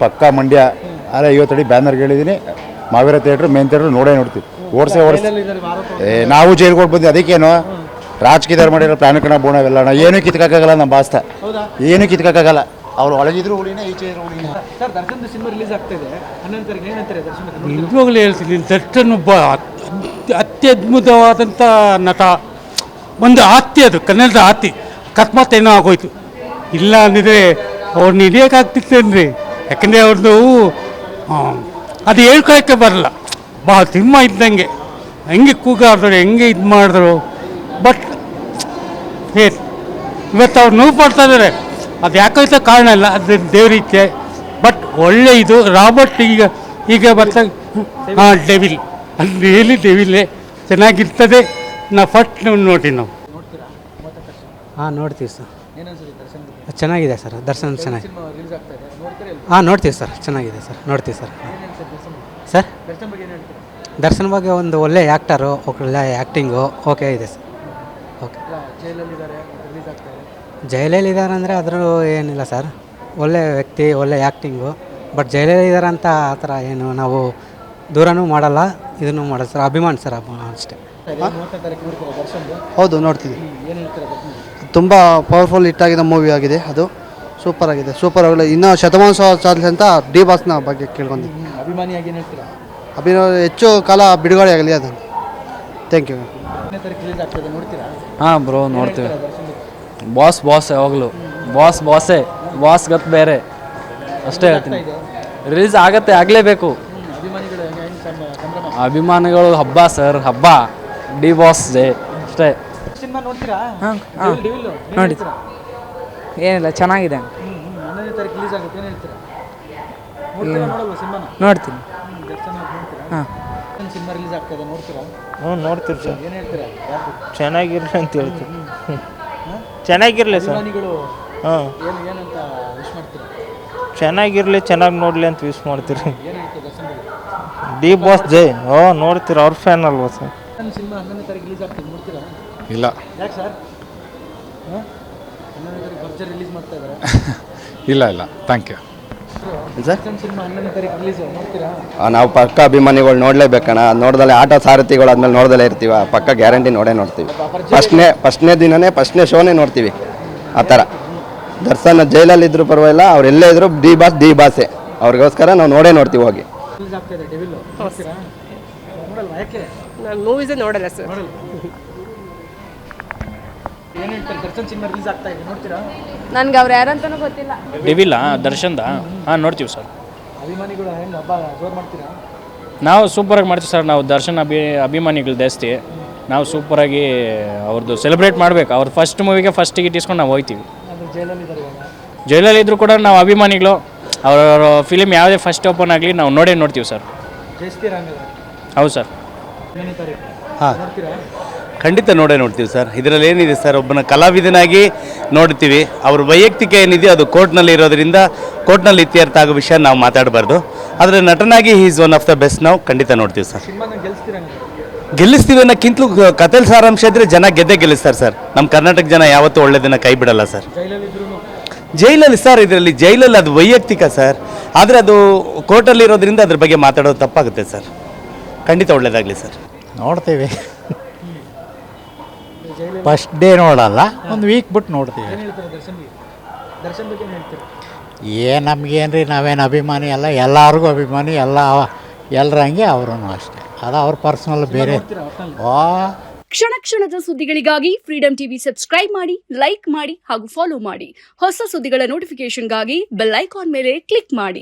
ಪಕ್ಕ ಮಂಡ್ಯ ಅಲ್ಲ 50 ಅಡಿ ಬ್ಯಾನರ್ ಹೇಳಿದ್ದೀನಿ. ಮಾವೀರ ಥಿಯೇಟ್ರ್ ಮೇನ್ ಥಿಯೇಟ್ರ್ ನೋಡ್ತೀವಿ. ನಾವು ಜೈಲ್ಗೆ ಬಂದ್ವಿ. ಅದಕ್ಕೇನು ರಾಜಕೀಯದವ್ರು ಮಾಡಿರೋ ಪ್ರಾಣಕಣ ಬೋಣವೆಲ್ಲ ಏನೂ ಕಿತ್ಕಾಗಲ್ಲ. ನಮ್ಮ ಬಾಸ್ತ ಏನೂ ಕಿತ್ಕಾಗಲ್ಲ. ಅವ್ರು ಒಳಗಿದ್ರು ಹುಳಿನೇ, ಈಚೆ ಇದ್ರು ಹುಳಿನೇ. ನಿಜವಾಗ್ಲೂ ಹೇಳ್ತೀನಿ, ದರ್ಶನ್ ಒಬ್ಬ ಅತ್ಯದ್ಭುತವಾದಂಥ ನಟ. ಒಂದು ಆಸ್ತಿ, ಅದು ಕನ್ನಡದ ಆಸ್ತಿ. ಅಕಸ್ಮಾತ್ ಏನೋ ಆಗೋಯ್ತು ಇಲ್ಲ ಅಂದಿದ್ರೆ ಅವ್ರನ್ನ ಹಿಡಿಯೋಕ್ಕಾಗ್ತಿತ್ತೇನ್ರಿ. ಯಾಕಂದರೆ ಅವ್ರದ್ದು ಅದು ಹೇಳ್ಕೊಳಕ್ಕೆ ಬರಲ್ಲ. ಭಾಳ ಸಿನಿಮಾ ಇದ್ದಂಗೆ ಹೆಂಗೆ ಕೂಗಾಡಿದ್ರು, ಹೆಂಗೆ ಇದು ಮಾಡಿದ್ರು. ಬಟ್ ಇವತ್ತು ಅವ್ರು ನೋವು ಪಡ್ತಾ ಇದ್ದಾರೆ. ಅದು ಯಾಕೈತೆ ಕಾರಣ ಇಲ್ಲ, ಅದು ದೇವರೀಚೆ. ಬಟ್ ಒಳ್ಳೆ ಇದು ರಾಬರ್ಟ್ ಈಗ ಬರ್ತಾ ಡೆವಿಲ್ ಅಲ್ಲಿ ರಿಯಲಿ ಡೆವಿಲ್ಲೇ ಚೆನ್ನಾಗಿರ್ತದೆ. ನಾವು ಫಸ್ಟ್ ನೋಡಿ ನಾವು ನೋಡ್ತೀವಿ ಸರ್. ಚೆನ್ನಾಗಿದೆ ಸರ್, ದರ್ಶನ್ ಚೆನ್ನಾಗಿ. ನೋಡ್ತೀವಿ ಸರ್, ಚೆನ್ನಾಗಿದೆ ಸರ್, ನೋಡ್ತೀವಿ ಸರ್. ಸರ್ ದರ್ಶನ್ ಬಗ್ಗೆ ಒಂದು ಒಳ್ಳೆ ಆ್ಯಕ್ಟರು, ಒಳ್ಳೆ ಆ್ಯಕ್ಟಿಂಗು ಓಕೆ ಇದೆ ಸರ್. ಓಕೆ. ಜೈಲಲ್ಲಿ ಇದ್ದಾರೆ ಅಂದರೆ ಅದ್ರ ಏನಿಲ್ಲ ಸರ್, ಒಳ್ಳೆ ವ್ಯಕ್ತಿ, ಒಳ್ಳೆ ಆ್ಯಕ್ಟಿಂಗು. ಬಟ್ ಜೈಲಲ್ಲಿ ಇದ್ದಾರೆ ಅಂತ ಆ ಥರ ಏನು ನಾವು ದೂರನೂ ಮಾಡಲ್ಲ, ಇದನ್ನು ಮಾಡೋದು ಸರ್. ಅಭಿಮಾನ ಸರ್, ಅಭಿಮಾನ ಅಷ್ಟೇ. ಹೌದು, ನೋಡ್ತೀವಿ. ತುಂಬ ಪವರ್ಫುಲ್ ಹಿಟ್ಟಾಗಿದ್ದ ಮೂವಿ ಆಗಿದೆ. ಅದು ಸೂಪರ್ ಆಗಿದೆ, ಸೂಪರ್ ಆಗಲಿ. ಇನ್ನೂ ಶತಮಾನೋತ್ಸವ ಸಾಧನೆ ಅಂತ ಡಿ ಬಾಸ್ನ ಬಗ್ಗೆ ಕೇಳ್ಕೊಂಡಿದ್ದೆ. ಅಭಿಮಾನಿಯಾಗಿ ಏನು ಹೇಳ್ತೀರಾ? ಹೆಚ್ಚು ಕಾಲ ಬಿಡುಗಡೆ ಆಗಲಿ ಅದು. Thank you. ಹಾಂ ಬ್ರೋ, ನೋಡ್ತೀವಿ. ಬಾಸ್ ಯಾವಾಗಲೂ ಬಾಸೇ. ಬಾಸ್ ಗತ್ ಬೇರೆ ಅಷ್ಟೇ ಹೇಳ್ತೀನಿ. ರಿಲೀಸ್ ಆಗತ್ತೆ, ಆಗಲೇಬೇಕು. ಅಭಿಮಾನಿಗಳು ಹಬ್ಬ ಸರ್, ಹಬ್ಬ. ಡಿ ಬಾಸ್ ಡೇ ಅಷ್ಟೇ. ನೋಡಿ, ಏನಿಲ್ಲ, ಚೆನ್ನಾಗಿದೆ. ನೋಡ್ತೀನಿ. ನೋಡ್ತೀವಿ ಸರ್. ಚೆನ್ನಾಗಿರಲಿ ಅಂತ ಹೇಳ್ತೀವಿ. ಚೆನ್ನಾಗಿರಲಿ ಸರ್. ಹಾಂ, ಚೆನ್ನಾಗಿರಲಿ, ಚೆನ್ನಾಗಿ ನೋಡಲಿ ಅಂತ ವಿಶ್ ಮಾಡ್ತೀರಿ. ಡಿ ಬಾಸ್ ಜೈ. ನೋಡ್ತೀರ, ಅವ್ರ ಫ್ಯಾನ್ ಅಲ್ವಾ ಸರ್? ಇಲ್ಲ ಇಲ್ಲ ಥ್ಯಾಂಕ್ ಯು. ನಾವು ಪಕ್ಕ ಅಭಿಮಾನಿಗಳು ನೋಡಲೇಬೇಕಣ್ಣ. ನೋಡ್ದಲ್ಲೇ ಆಟ ಸಾರಥಿಗಳು ಆದ್ಮೇಲೆ ನೋಡ್ದಲ್ಲೇ ಇರ್ತೀವಿ. ಪಕ್ಕ ಗ್ಯಾರಂಟಿ ನೋಡ್ತೀವಿ. ಫಸ್ಟ್ನೇ ದಿನನೇ ಫಸ್ಟ್ನೇ ಶೋನೇ ನೋಡ್ತೀವಿ. ಆ ಥರ ದರ್ಶನ್ ಜೈಲಲ್ಲಿದ್ದರೂ ಪರವಾಗಿಲ್ಲ, ಅವ್ರು ಎಲ್ಲೇ ಇದ್ರು ಡಿ ಬಾಸೆ. ಅವ್ರಿಗೋಸ್ಕರ ನಾವು ನೋಡ್ತೀವಿ ಹೋಗಿ. ನಾನು ಮೂವೀಸೇ ನೋಡಲ್ಲ ಸರ್. ನನ್ಗೆ ಅವ್ರು ಯಾರಂತನೂ ಗೊತ್ತಿಲ್ಲ. ಡೆವಿಲ್ ದರ್ಶನ್ದ? ಹಾಂ, ನೋಡ್ತೀವಿ ಸರ್. ನಾವು ಸೂಪರಾಗಿ ಮಾಡ್ತೀವಿ ಸರ್. ನಾವು ದರ್ಶನ್ ಅಭಿಮಾನಿಗಳು ಜಾಸ್ತಿ. ನಾವು ಸೂಪರಾಗಿ ಅವ್ರದ್ದು ಸೆಲೆಬ್ರೇಟ್ ಮಾಡಬೇಕು. ಅವ್ರ ಫಸ್ಟ್ ಮೂವಿಗೆ ಫಸ್ಟ್ ಟಿಕೆಟ್ ಇಸ್ಕೊಂಡು ನಾವು ಹೋಗ್ತೀವಿ. ಜೈಲಲ್ಲಿ ಇದ್ದರೂ ಕೂಡ ನಾವು ಅಭಿಮಾನಿಗಳು. ಅವ್ರ ಫಿಲಿಮ್ ಯಾವುದೇ ಫಸ್ಟ್ ಓಪನ್ ಆಗಲಿ ನಾವು ನೋಡ್ತೀವಿ ಸರ್. ಹೌದು ಸರ್. ಹಾಂ, ಖಂಡಿತ ನೋಡ್ತೀವಿ ಸರ್. ಇದರಲ್ಲಿ ಏನಿದೆ ಸರ್, ಒಬ್ಬನ ಕಲಾವಿದನಾಗಿ ನೋಡ್ತೀವಿ. ಅವ್ರ ವೈಯಕ್ತಿಕ ಏನಿದೆ ಅದು ಕೋರ್ಟ್ನಲ್ಲಿ ಇರೋದ್ರಿಂದ ಕೋರ್ಟ್ನಲ್ಲಿ ಇತ್ಯರ್ಥ ಆಗೋ ವಿಷಯ ನಾವು ಮಾತಾಡಬಾರ್ದು. ಆದರೆ ನಟನಾಗಿ is one of the best. ನಾವು ಖಂಡಿತ ನೋಡ್ತೀವಿ ಸರ್. ಗೆಲ್ಲಿಸ್ತೀವಿ ಅನ್ನೋಕ್ಕಿಂತಲೂ ಕಥೆಲ್ ಸಾರಾಂಶ ಇದ್ದರೆ ಜನ ಗೆಲ್ಲಿಸ್ತಾರೆ ಸರ್. ನಮ್ಮ ಕರ್ನಾಟಕ ಜನ ಯಾವತ್ತೂ ಒಳ್ಳೆಯದನ್ನು ಕೈ ಬಿಡಲ್ಲ ಸರ್. ಜೈಲಲ್ಲಿ ಸರ್, ಇದರಲ್ಲಿ ಜೈಲಲ್ಲಿ ಅದು ವೈಯಕ್ತಿಕ ಸರ್. ಆದರೆ ಅದು ಕೋರ್ಟಲ್ಲಿ ಇರೋದ್ರಿಂದ ಅದ್ರ ಬಗ್ಗೆ ಮಾತಾಡೋದು ತಪ್ಪಾಗುತ್ತೆ ಸರ್. ಖಂಡಿತ ಒಳ್ಳೆಯದಾಗಲಿ ಸರ್. ನೋಡ್ತೀವಿ. ಫಸ್ಟ್ ಡೇ ನೋಡಲ್ಲ, ಒಂದು ವೀಕ್ ಬಿಟ್ಟು ನೋಡ್ತೀವಿ. ನಮಗೇನ್ರಿ, ನಾವೇನು ಅಭಿಮಾನಿ ಅಲ್ಲ, ಎಲ್ಲರಿಗೂ ಅಭಿಮಾನಿ, ಎಲ್ಲರಂಗೆ ಅವರು ಅಷ್ಟೇ. ಅದು ಅವ್ರ ಪರ್ಸನಲ್ ಬೇರೆ. ಕ್ಷಣ ಕ್ಷಣದ ಸುದ್ದಿಗಳಿಗಾಗಿ ಫ್ರೀಡಂ ಟಿವಿ ಸಬ್ಸ್ಕ್ರೈಬ್ ಮಾಡಿ, ಲೈಕ್ ಮಾಡಿ ಹಾಗೂ ಫಾಲೋ ಮಾಡಿ. ಹೊಸ ಸುದ್ದಿಗಳ ನೋಟಿಫಿಕೇಶನ್ಗಾಗಿ ಬೆಲ್ ಐಕಾನ್ ಮೇಲೆ ಕ್ಲಿಕ್ ಮಾಡಿ.